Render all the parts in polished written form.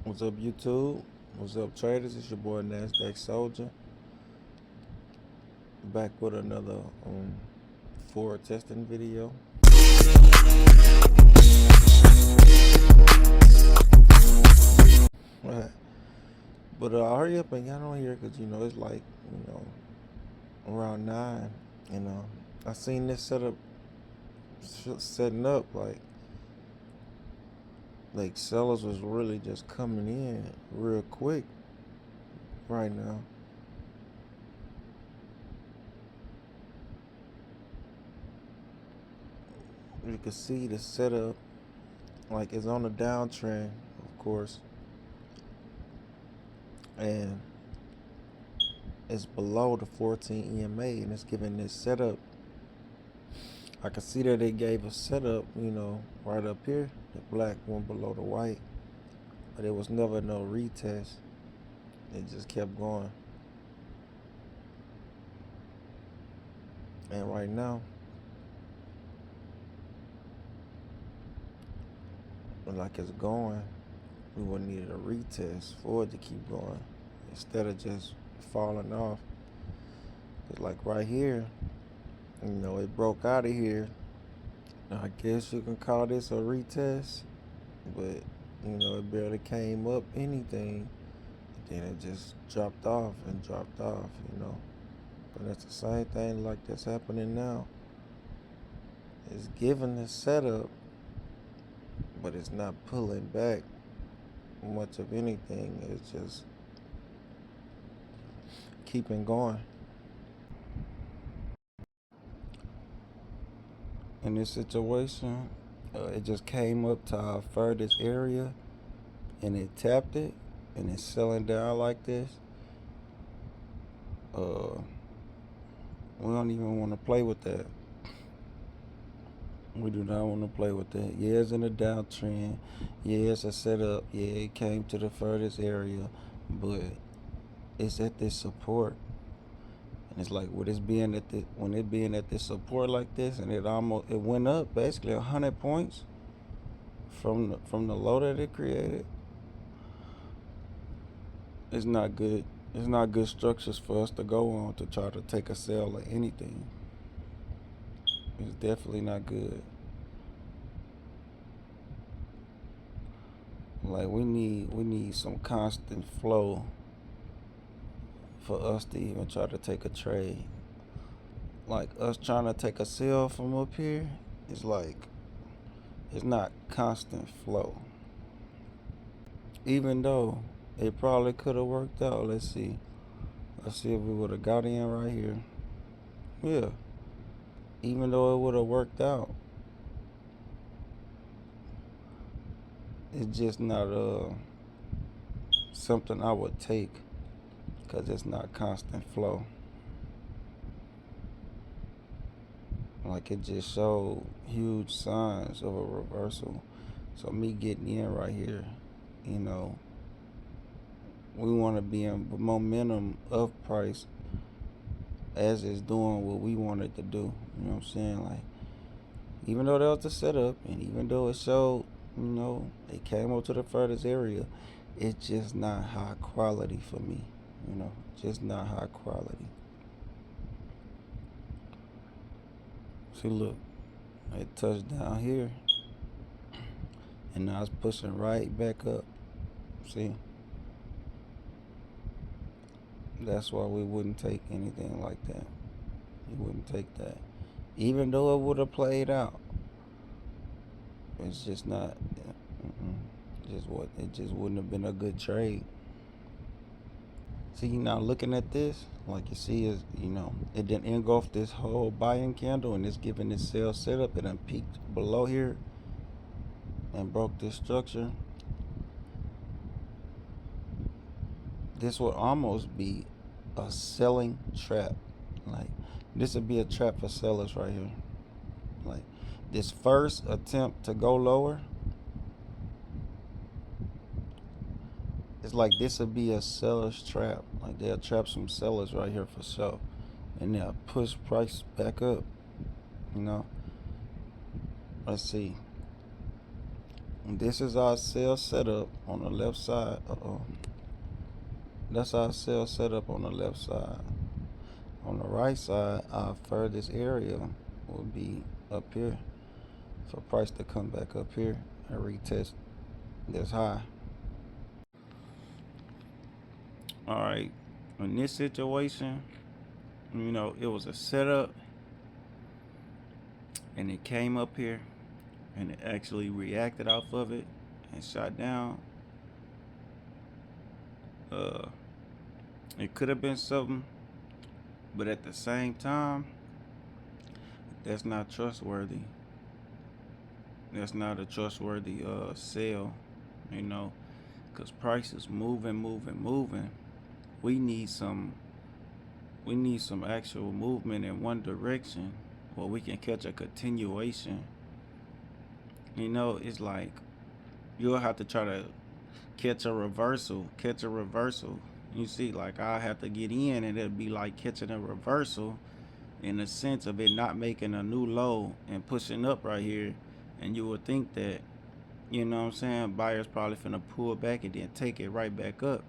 What's up, YouTube? What's up, traders? It's your boy Nasdaq Soldier, back with another forward testing video. Right. But hurry up and get on here, cause it's like around 9. And I seen this setup setting up like sellers was really just coming in real quick right now. You can see the setup like it's on a downtrend, of course, and it's below the 14 EMA, and it's giving this setup. I can see that it gave a setup, right up here, the black one below the white, but it was never no retest. It just kept going. And right now, like it's going, we would need a retest for it to keep going instead of just falling off. It's like right here, it broke out of here. I guess you can call this a retest, but it barely came up anything. Then it just dropped off and dropped off. But it's the same thing like that's happening now. It's giving the setup, but it's not pulling back much of anything. It's just keeping going. In this situation, it just came up to our furthest area and it tapped it and it's selling down like this. We don't even want to play with that. We do not want to play with that. Yeah, it's in a downtrend. Yeah, it's a setup. Yeah, it came to the furthest area, but it's at this support. And it's like when it being at this support like this, and it went up basically 100 points from the low that it created. It's not good. It's not good structures for us to go on to try to take a sell or anything. It's definitely not good. Like we need some constant flow for us to even try to take a trade. Like us trying to take a sell from up here, it's like it's not constant flow. Even though it probably could have worked out. Let's see if we would have got in right here. Yeah. Even though it would have worked out, it's just not something I would take because it's not constant flow. Like it just showed huge signs of a reversal. So me getting in right here, we want to be in momentum of price as it's doing what we want it to do. You know what I'm saying? Like, even though that was the setup, and even though it showed, it came up to the furthest area, it's just not high quality for me. Just not high quality. See, look, it touched down here, and now it's pushing right back up. See? That's why we wouldn't take anything like that. We wouldn't take that. Even though it would have played out. It's just not. It just wouldn't have been a good trade. See, now looking at this, like you see is, it didn't engulf this whole buying candle and it's giving this sell setup. It done peaked below here and broke this structure. This would almost be a selling trap. Like this would be a trap for sellers right here. Like this first attempt to go lower, it's like this would be a seller's trap. Like they'll trap some sellers right here for sure, and they'll push price back up. Let's see. This is our cell setup on the left side. That's our cell setup on the left side. On the right side, our furthest area will be up here. For price to come back up here and retest this high. All right. In this situation, it was a setup, and it came up here, and it actually reacted off of it and shot down. It could have been something, but at the same time, that's not trustworthy. That's not a trustworthy sell, because price is moving. We need some actual movement in one direction where we can catch a continuation. It's like you'll have to try to catch a reversal. You see, like I have to get in, and it'll be like catching a reversal in the sense of it not making a new low and pushing up right here. And you would think that, buyers probably finna pull back and then take it right back up.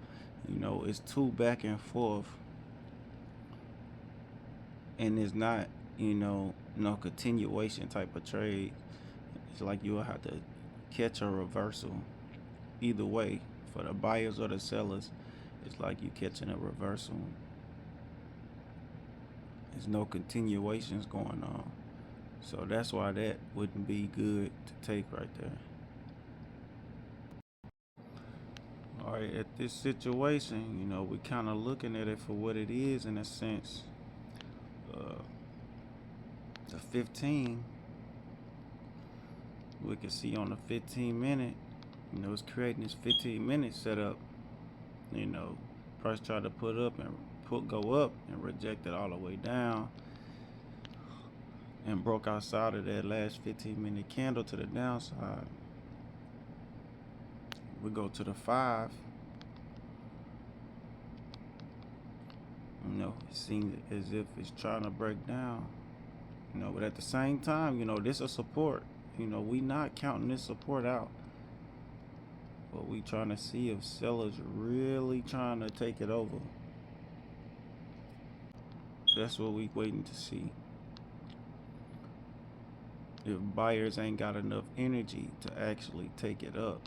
It's too back and forth. And it's not, no continuation type of trade. It's like you'll have to catch a reversal. Either way, for the buyers or the sellers, it's like you catching a reversal. There's no continuations going on. So that's why that wouldn't be good to take right there. All right, at this situation, we kind of looking at it for what it is in a sense. The 15, we can see on the 15 minute, it's creating this 15 minute setup. Price tried to put up and go up and reject it all the way down and broke outside of that last 15 minute candle to the downside. We go to the 5. It seems as if it's trying to break down. But at the same time, this is support. We not counting this support out. But we trying to see if sellers really trying to take it over. That's what we waiting to see. If buyers ain't got enough energy to actually take it up.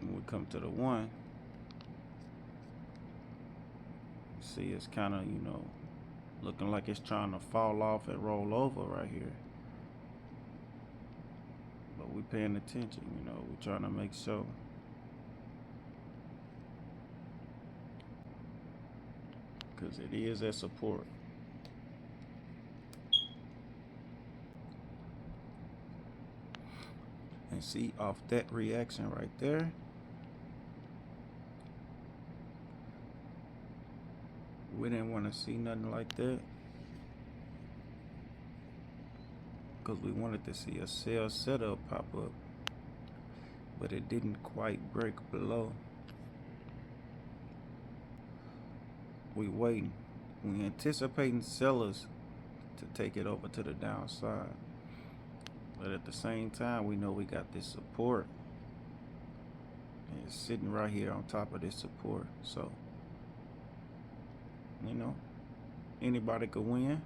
When we come to the 1, see it's kind of, looking like it's trying to fall off and roll over right here. But we paying attention, we trying to make sure. Because it is at support. And see, off that reaction right there, we didn't want to see nothing like that, because we wanted to see a sell setup pop up, but it didn't quite break below. We waiting. We anticipating sellers to take it over to the downside. But at the same time, we know we got this support. And it's sitting right here on top of this support. So, anybody could win.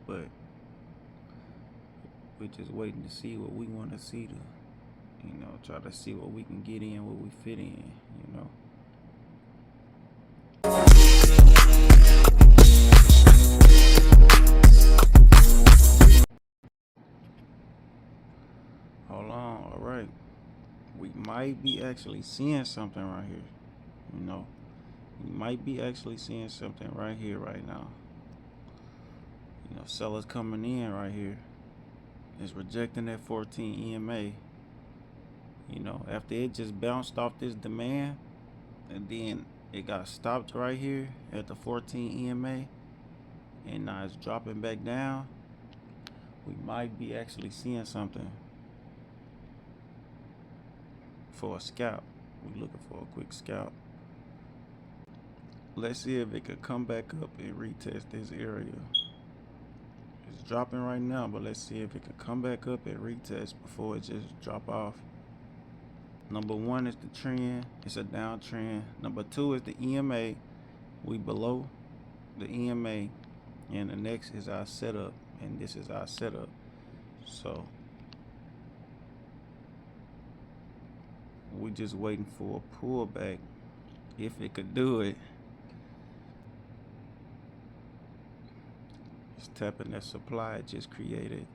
But we're just waiting to see what we want to see to, try to see what we can get in, what we fit in, Hold on, all right. We might be actually seeing something right here, We might be actually seeing something right here, right now. Sellers coming in right here. It's rejecting that 14 EMA. After it just bounced off this demand, and then it got stopped right here at the 14 EMA, and now it's dropping back down. We might be actually seeing something for a scalp. We're looking for a quick scalp. Let's see if it could come back up and retest this area. It's dropping right now, but let's see if it can come back up and retest before it just drop off. Number one is the trend. It's a downtrend. Number two is the EMA. We below the EMA, and the next is our setup, and this is our setup. So we just waiting for a pullback if it could do it. It's tapping that supply it just created.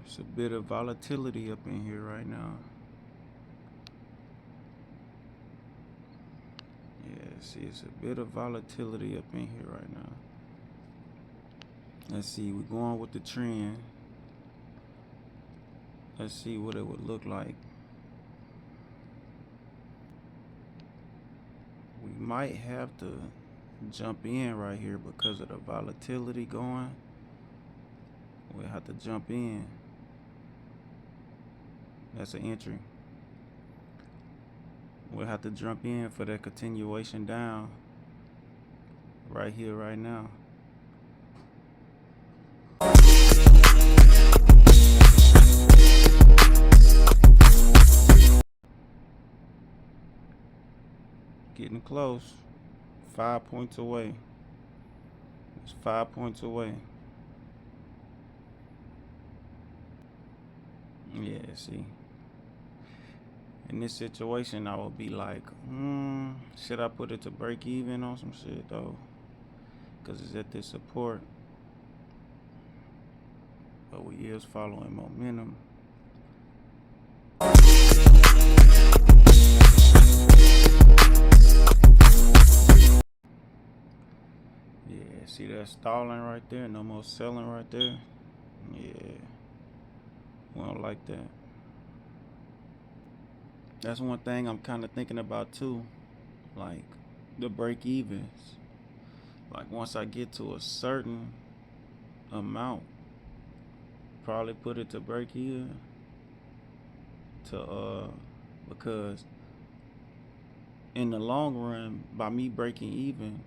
It's a bit of volatility up in here right now. Yeah, see, it's a bit of volatility up in here right now. Let's see, we're going with the trend. Let's see what it would look like. We might have to jump in right here because of the volatility going. We'll have to jump in. That's an entry. We'll have to jump in for that continuation down right here, right now. Getting close. 5 points away. It's 5 points away. Yeah, see. In this situation, I would be like, should I put it to break even on some shit though? Because it's at this support. But we is following momentum. Yeah, see that stalling right there? No more selling right there. Yeah, we don't like that. That's one thing I'm kind of thinking about too, like the break evens. Like once I get to a certain amount, probably put it to break even. Because in the long run, by me breaking even,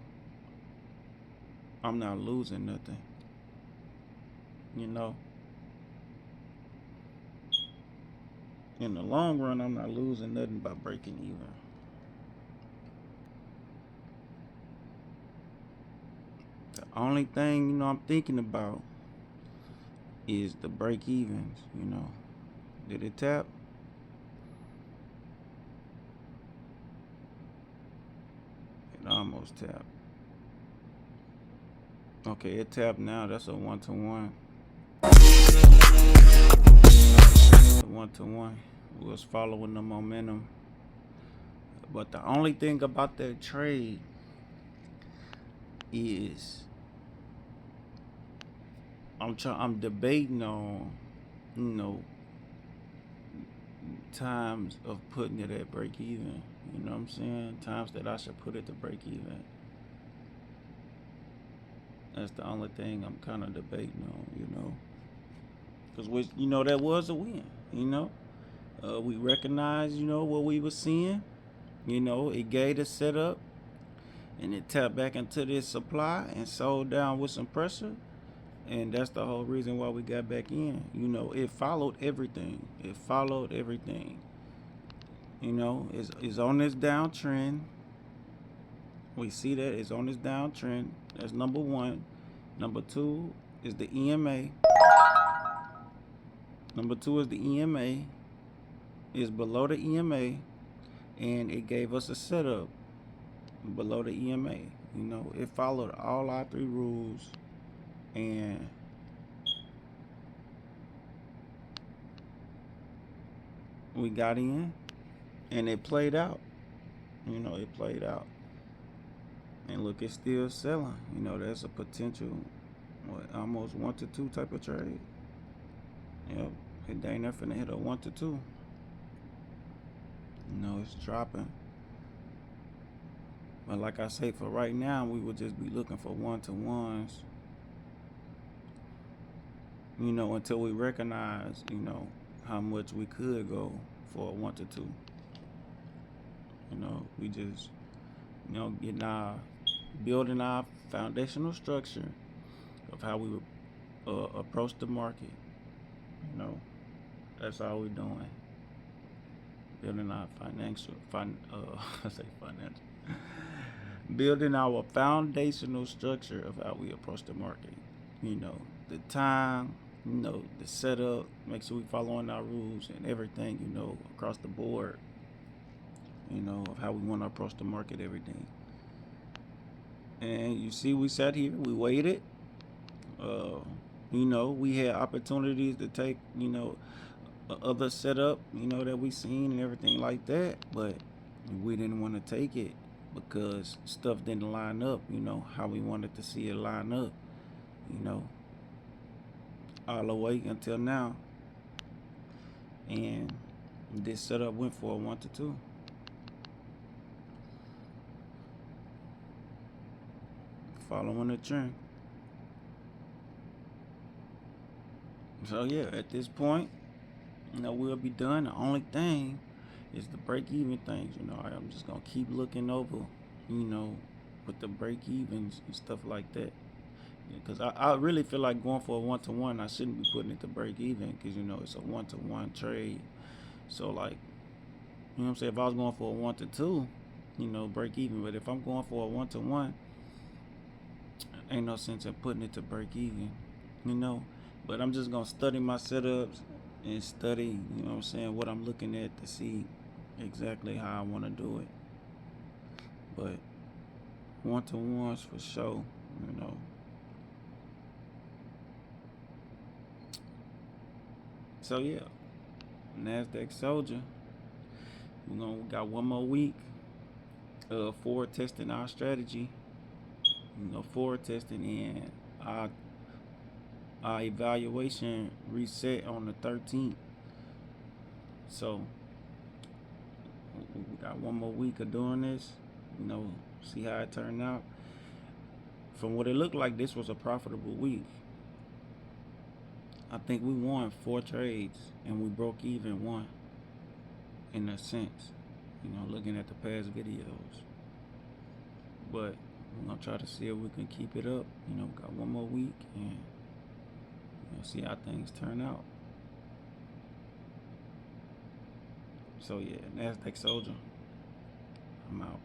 I'm not losing nothing. You know? In the long run, I'm not losing nothing by breaking even. The only thing, I'm thinking about is the break evens, Did it tap? It almost tapped. Okay, it tapped now. That's a 1-to-1. 1-to-1. We was following the momentum. But the only thing about that trade is I'm debating on, times of putting it at break even. You know what I'm saying? Times that I should put it to break even. That's the only thing I'm kind of debating on, because that was a win. We recognized, what we were seeing. It gave the setup, and it tapped back into this supply and sold down with some pressure. And that's the whole reason why we got back in. It followed everything. It's on this downtrend. We see that it's on this downtrend. That's number one. Number two is the EMA. Is below the EMA, and it gave us a setup below the EMA. It followed all our three rules, and we got in, and it played out. It played out. And look, it's still selling. That's a potential, almost 1-to-2 type of trade. Yep, it ain't nothing to hit a 1-to-2. It's dropping. But like I say, for right now, we would just be looking for 1-to-1s. Until we recognize, how much we could go for a 1-to-2. We just, getting our building our foundational structure of how we approach the market. You know, that's all we're doing. Building our I say financial, building our foundational structure of how we approach the market. You know, the time, the setup, make sure we following our rules and everything, across the board, of how we want to approach the market, everything. And you see, we sat here, we waited. Uh, we had opportunities to take, other setup, that we seen and everything like that, but we didn't want to take it because stuff didn't line up, how we wanted to see it line up, you know, all the way until now. And this setup went for a 1 to 2. Following the trend. So yeah, at this point, we'll be done. The only thing is the break even things. I'm just gonna keep looking over, with the break evens and stuff like that. Because I really feel like going for a 1 to 1, I shouldn't be putting it to break even because it's a 1 to 1 trade. So like, what I'm saying, if I was going for a 1 to 2, break even. But if I'm going for a 1 to 1, ain't no sense in putting it to break even, But I'm just gonna study my setups and study, what I'm looking at to see exactly how I want to do it. But 1 to 1s for sure, So yeah, Nasdaq Soldier. We got one more week. Forward testing our strategy. Forward testing, and our evaluation reset on the 13th. So we got one more week of doing this. See how it turned out. From what it looked like, this was a profitable week. I think we won 4 trades and we broke even 1, in a sense, looking at the past videos. But we're gonna try to see if we can keep it up. Got one more week and see how things turn out. So yeah, Nasdaq Soldier, I'm out.